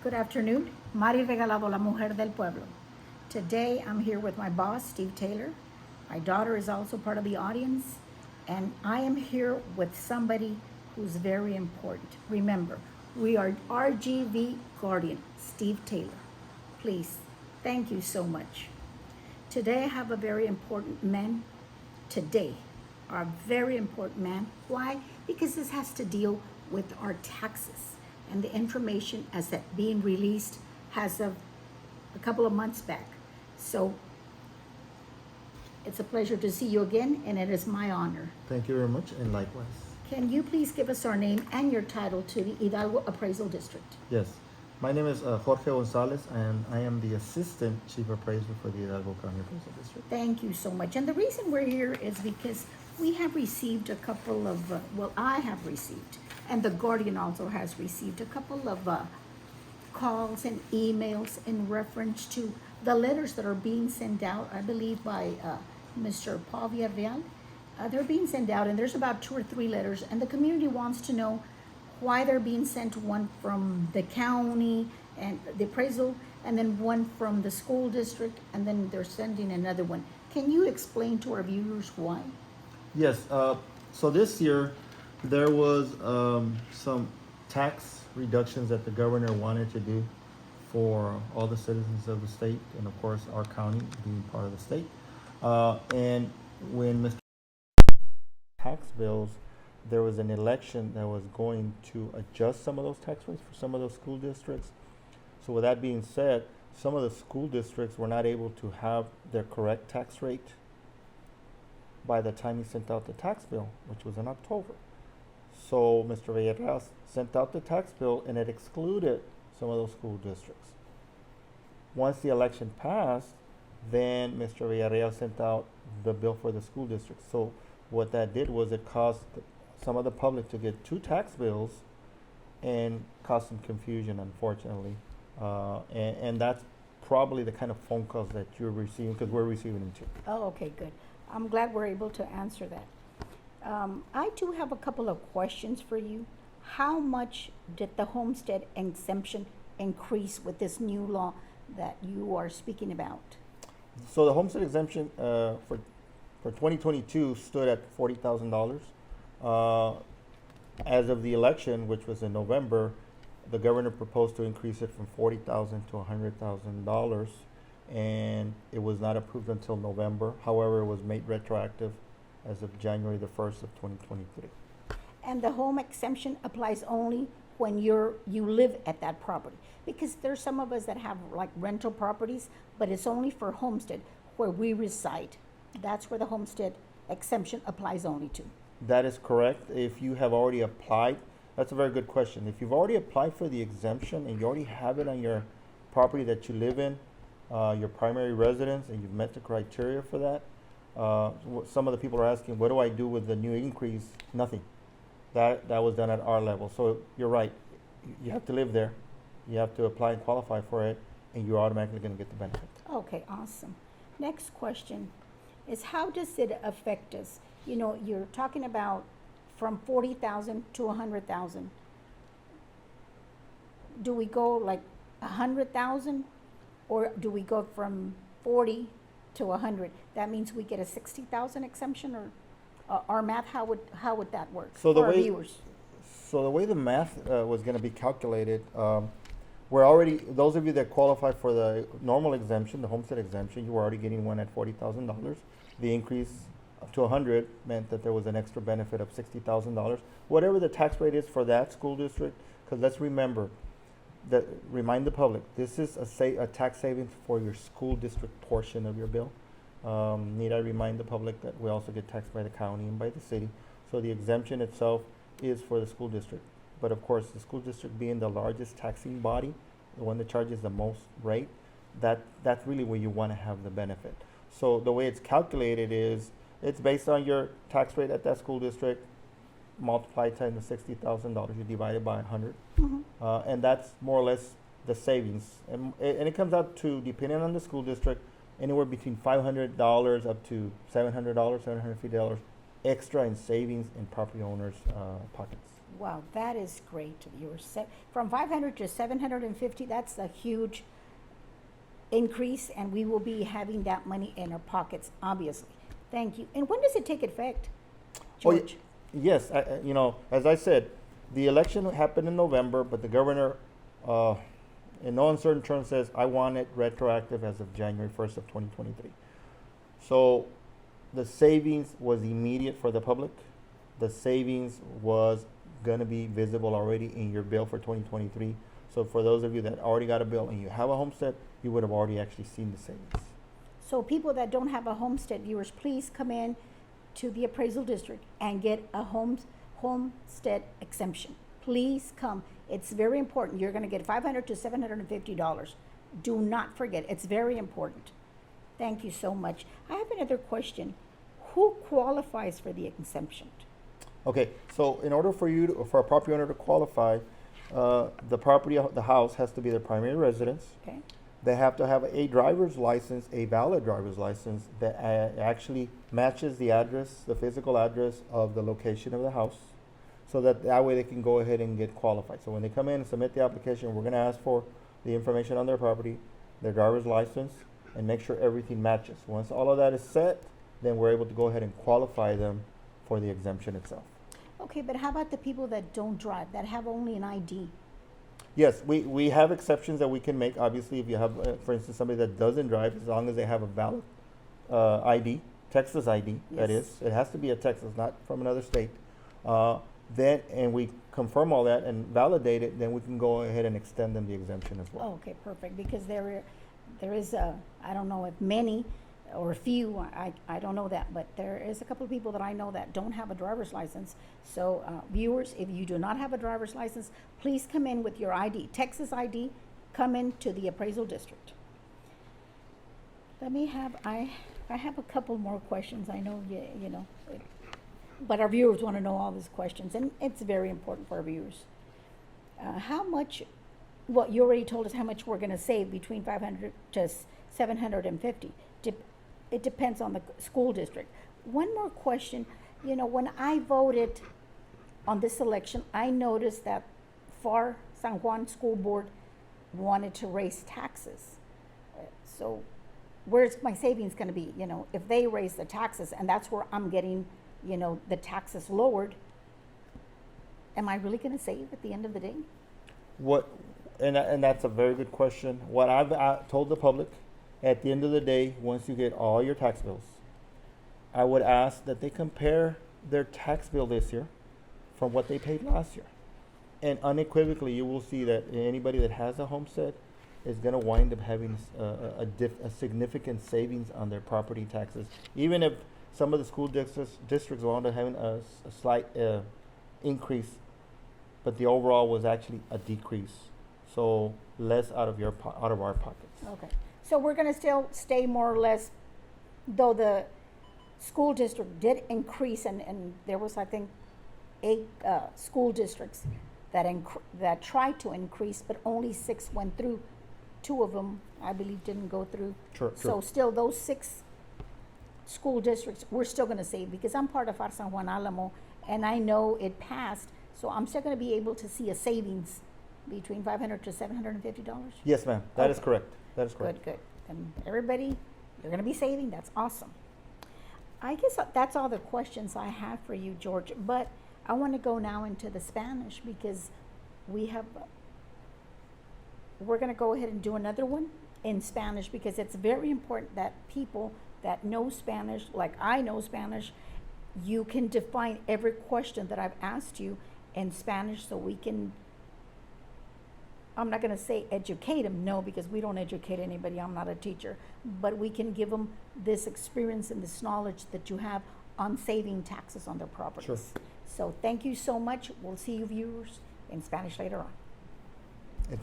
Good afternoon. Mari Regalado, la mujer del pueblo. Today I'm here with my boss, Steve Taylor. My daughter is also part of the audience, and I am here with somebody who's very important. Remember, we are RGV Guardian, Steve Taylor. Please, thank you so much. Today I have a very important man. Today, our very important man. Why? Because this has to deal with our taxes and the information as that being released as of a couple of months back. So it's a pleasure to see you again, and it is my honor. Thank you very much, and likewise. Can you please give us our name and your title to the Hidalgo Appraisal District? Yes, my name is Jorge Gonzalez, and I am the Assistant Chief Appraiser for the Hidalgo County Appraisal District. Thank you so much. And the reason we're here is because we have received a couple of, I have received, and the Guardian also has received a couple of calls and emails in reference to the letters that are being sent out, I believe by Mr. Paul Villarreal. They're being sent out, and there's about 2 or 3 letters, and the community wants to know why they're being sent, one from the county and the appraisal, and then one from the school district, and then they're sending another one. Can you explain to our viewers why? Yes, so this year there was some tax reductions that the governor wanted to do for all the citizens of the state, and of course our county being part of the state. And when Mr. tax bills, there was an election that was going to adjust some of those tax rates for some of those school districts. So with that being said, some of the school districts were not able to have their correct tax rate by the time he sent out the tax bill, which was in October. So Mr. Villarreal sent out the tax bill, and it excluded some of those school districts. Once the election passed, then Mr. Villarreal sent out the bill for the school districts. So what that did was it caused some of the public to get 2 tax bills and caused some confusion, unfortunately. And that's probably the kind of phone calls that you're receiving, because we're receiving them too. Oh, okay, good. I'm glad we're able to answer that. I do have a couple of questions for you. How much did the homestead exemption increase with this new law that you are speaking about? So the homestead exemption for 2022 stood at $40,000. As of the election, which was in November, the governor proposed to increase it from $40,000 to $100,000, and it was not approved until November. However, it was made retroactive as of January the 1st of 2023. And the home exemption applies only when you live at that property? Because there's some of us that have like rental properties, but it's only for homestead where we reside. That's where the homestead exemption applies only to. That is correct. If you have already applied, that's a very good question. If you've already applied for the exemption and you already have it on your property that you live in, your primary residence, and you've met the criteria for that, some of the people are asking, what do I do with the new increase? Nothing. That was done at our level. So you're right. You have to live there. You have to apply and qualify for it, and you're automatically going to get the benefit. Okay, awesome. Next question is, how does it affect us? You know, you're talking about from 40,000 to 100,000. Do we go like 100,000, or do we go from 40 to 100? That means we get a 60,000 exemption, or our math? How would that work So for our viewers? So the way the math was going to be calculated, we're already, those of you that qualify for the normal exemption, the homestead exemption, you were already getting one at $40,000. The increase up to 100 meant that there was an extra benefit of $60,000. Whatever the tax rate is for that school district, because let's remember, that remind the public, this is a tax savings for your school district portion of your bill. Need I remind the public that we also get taxed by the county and by the city. So the exemption itself is for the school district. But of course, the school district being the largest taxing body, the one that charges the most rate, that's really where you want to have the benefit. So the way it's calculated is, it's based on your tax rate at that school district, multiply times the $60,000, you divide it by 100. Mm-hmm. And that's more or less the savings. And it comes out to, depending on the school district, anywhere between $500 up to $700, $750 extra in savings in property owners' pockets. Wow, that is great. You're set from 500 to 750. That's a huge increase, and we will be having that money in our pockets, obviously. Thank you. And when does it take effect, Oh, George? Yes, you know, as I said, the election happened in November, but the governor, in no uncertain terms, says, I want it retroactive as of January 1st of 2023. So the savings was immediate for the public. The savings was going to be visible already in your bill for 2023. So for those of you that already got a bill and you have a homestead, you would have already actually seen the savings. So people that don't have a homestead, viewers, please come in to the appraisal district and get a homestead exemption. Please come. It's very important. You're going to get $500 to $750. Do not forget. It's very important. Thank you so much. I have another question. Who qualifies for the exemption? Okay, so in order for you to, for a property owner to qualify, the house has to be their primary residence. Okay. They have to have a driver's license, a valid driver's license that actually matches the address, the physical address of the location of the house, so that way they can go ahead and get qualified. So when they come in and submit the application, we're going to ask for the information on their property, their driver's license, and make sure everything matches. Once all of that is set, then we're able to go ahead and qualify them for the exemption itself. Okay, but how about the people that don't drive, that have only an ID? Yes, we have exceptions that we can make. Obviously, if you have, for instance, somebody that doesn't drive, as long as they have a valid ID, Texas ID, that Yes. is. It has to be a Texas, not from another state. Then, and we confirm all that and validate it, then we can go ahead and extend them the exemption as well. Oh, okay, perfect, because there is I don't know if many or a few, I don't know that, but there is a couple of people that I know that don't have a driver's license. So viewers, if you do not have a driver's license, please come in with your ID, Texas ID, come in to the appraisal district. I have a couple more questions. I know, you know, but our viewers want to know all these questions, and it's very important for our viewers. How much, well, you already told us how much we're going to save between 500 to 750. It depends on the school district. One more question. You know, when I voted on this election, I noticed that FAR San Juan School Board wanted to raise taxes. So where's my savings going to be? You know, if they raise the taxes, and that's where I'm getting, you know, the taxes lowered, am I really going to save at the end of the day? And that's a very good question. What I've told the public, at the end of the day, once you get all your tax bills, I would ask that they compare their tax bill this year from what they paid last year. And unequivocally, you will see that anybody that has a homestead is going to wind up having a significant savings on their property taxes. Even if some of the school districts wound up having a slight increase, but the overall was actually a decrease. So less out of our pockets. Okay. So we're going to still stay more or less, though the school district did increase, and there was, I think, 8 school districts that tried to increase, but only 6 went through. 2 of them, I believe, didn't go through. Sure. So still, those 6 school districts, we're still going to save, because I'm part of FAR San Juan Alamo, and I know it passed, so I'm still going to be able to see a savings between $500 to $750. Yes, ma'am. That is Okay. correct. That is correct. Good. And everybody, you're going to be saving. That's awesome. I guess that's all the questions I have for you, George. But I want to go now into the Spanish, because we're going to go ahead and do another one in Spanish, because it's very important that people that know Spanish, like I know Spanish, you can define every question that I've asked you in Spanish, so we can, I'm not going to say educate them, no, because we don't educate anybody. I'm not a teacher. But we can give them this experience and this knowledge that you have on saving taxes on their properties. Sure. So thank you so much. We'll see you viewers in Spanish later on.